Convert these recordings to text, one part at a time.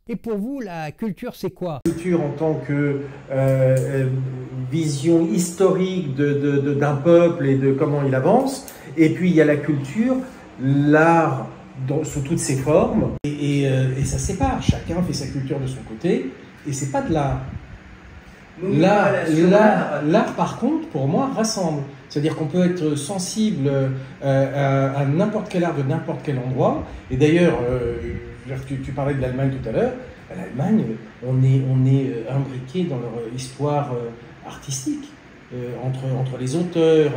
Et pour vous, la culture, c'est quoi? La culture en tant que vision historique d'un peuple et de comment il avance. Et puis il y a la culture, l'art sous toutes ses formes. Et ça sépare, chacun fait sa culture de son côté. Et c'est pas de l'art. L'art, par contre, pour moi, rassemble. C'est-à-dire qu'on peut être sensible à n'importe quel art de n'importe quel endroit. Et d'ailleurs, tu parlais de l'Allemagne tout à l'heure. L'Allemagne, on est imbriqué dans leur histoire artistique, entre les auteurs,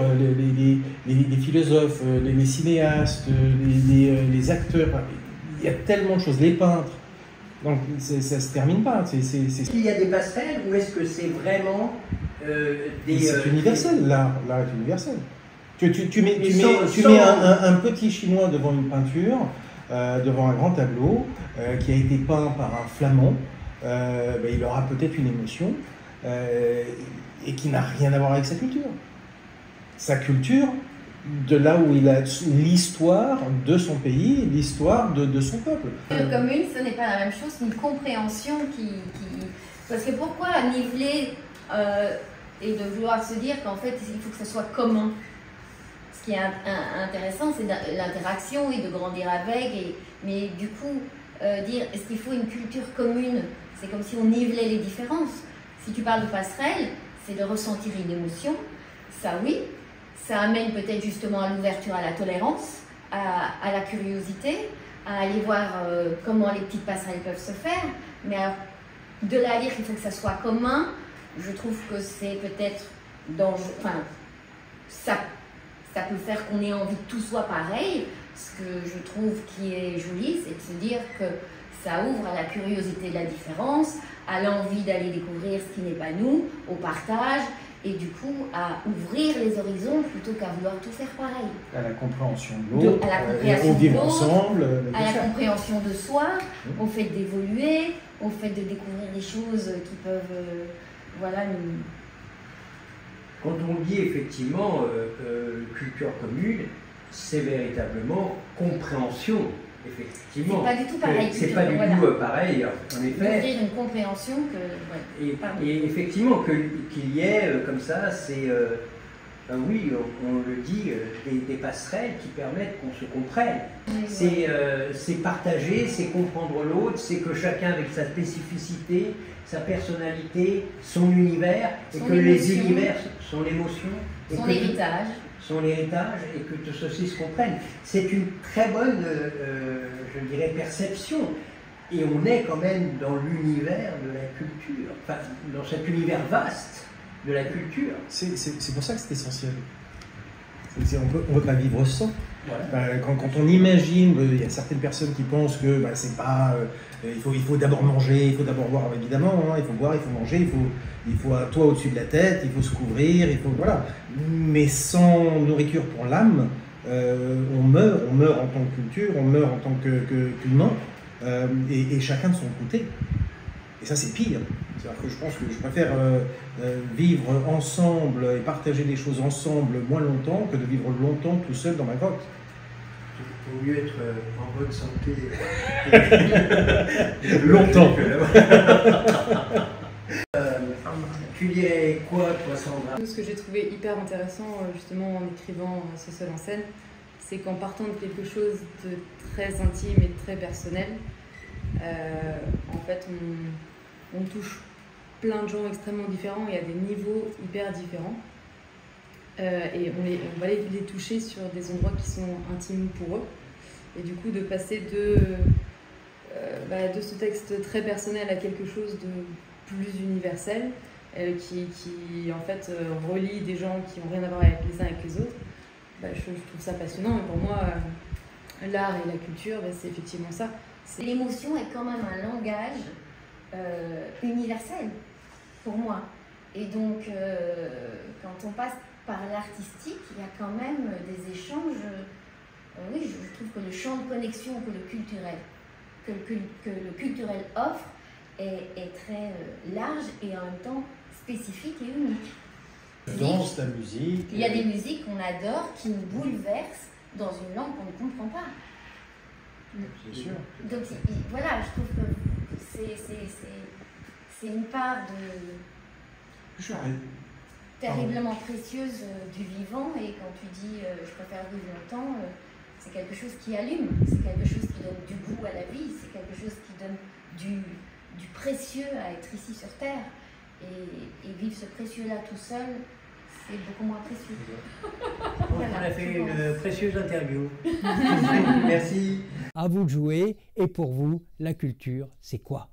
les philosophes, les cinéastes, les acteurs. Il y a tellement de choses, les peintres. Donc ça ne se termine pas. Est-ce qu'il y a des passerelles ou est-ce que c'est vraiment des... C'est universel, l'art est universel. Tu mets un petit Chinois devant une peinture, devant un grand tableau qui a été peint par un Flamand, il aura peut-être une émotion et qui n'a rien à voir avec sa culture. Sa culture, de là où il a l'histoire de son pays, l'histoire de son peuple. Le commune, ce n'est pas la même chose qu'une compréhension Parce que pourquoi niveler et de vouloir se dire qu'en fait, il faut que ce soit commun. Ce qui est intéressant, c'est l'interaction et de grandir avec, mais du coup, dire est-ce qu'il faut une culture commune? C'est comme si on nivelait les différences. Si tu parles de passerelle, c'est de ressentir une émotion, ça oui. Ça amène peut-être justement à l'ouverture, à la tolérance, à la curiosité, à aller voir comment les petites passerelles peuvent se faire. Mais de là à dire qu'il faut que ça soit commun, je trouve que c'est peut-être dangereux. Enfin, ça peut faire qu'on ait envie que tout soit pareil. Ce que je trouve qui est joli, c'est de se dire que ça ouvre à la curiosité de la différence, à l'envie d'aller découvrir ce qui n'est pas nous, au partage. Et du coup, à ouvrir les horizons plutôt qu'à vouloir tout faire pareil. À la compréhension de l'autre, on vit ensemble. À la compréhension de soi, au fait d'évoluer, au fait de découvrir des choses qui peuvent nous... Quand on dit effectivement culture commune, c'est véritablement compréhension. Effectivement. C'est pas du tout pareil. C'est pas du tout pareil, en effet. D'ouvrir une compréhension que... Et effectivement, qu'il y ait comme ça, c'est... oui, on le dit, des passerelles qui permettent qu'on se comprenne. C'est partager, c'est comprendre l'autre, c'est que chacun avec sa spécificité, sa personnalité, son univers, et que les univers, son émotion, son héritage, et que tout ceci se comprenne. C'est une très bonne, je dirais, perception. Et on est quand même dans l'univers de la culture, enfin, dans cet univers vaste de la culture. C'est pour ça que c'est essentiel. On ne peut pas vivre sans. Voilà. Quand on imagine, il y a certaines personnes qui pensent que c'est pas, il faut d'abord manger, il faut d'abord boire, évidemment, hein, il faut boire, il faut manger, il faut un toit au-dessus de la tête, il faut se couvrir, voilà. Mais sans nourriture pour l'âme, on meurt en tant que culture, on meurt en tant qu'humain, et chacun de son côté. Et ça, c'est pire. C'est-à-dire que je pense que je préfère vivre ensemble et partager des choses ensemble moins longtemps que de vivre longtemps tout seul dans ma grotte. Il vaut mieux être en bonne santé longtemps. Tu dirais quoi, toi, Sandra? Ce que j'ai trouvé hyper intéressant, justement, en écrivant Ce seul en scène, c'est qu'en partant de quelque chose de très intime et de très personnel, en fait, on touche plein de gens extrêmement différents, il y a des niveaux hyper différents. Et on va les toucher sur des endroits qui sont intimes pour eux. Et du coup, de passer de ce texte très personnel à quelque chose de plus universel, qui en fait relie des gens qui n'ont rien à voir avec les uns avec les autres, je trouve ça passionnant. Et pour moi, l'art et la culture, c'est effectivement ça. L'émotion est quand même un langage universel pour moi. Et donc, quand on passe par l'artistique, il y a quand même des échanges. Oui, je trouve que le champ de connexion que le culturel offre est très large et en même temps spécifique et unique. La danse, la musique. Il y a des musiques qu'on adore qui nous bouleversent dans une langue qu'on ne comprend pas. C'est sûr. Donc voilà, je trouve que c'est une part J'arrête. terriblement précieuse du vivant, et quand tu dis je préfère vivre longtemps, c'est quelque chose qui allume, c'est quelque chose qui donne du goût à la vie, c'est quelque chose qui donne du précieux à être ici sur Terre. Et vivre ce précieux-là tout seul, c'est beaucoup moins précieux. On a fait une précieuse interview. Merci. À vous de jouer, et pour vous, la culture, c'est quoi?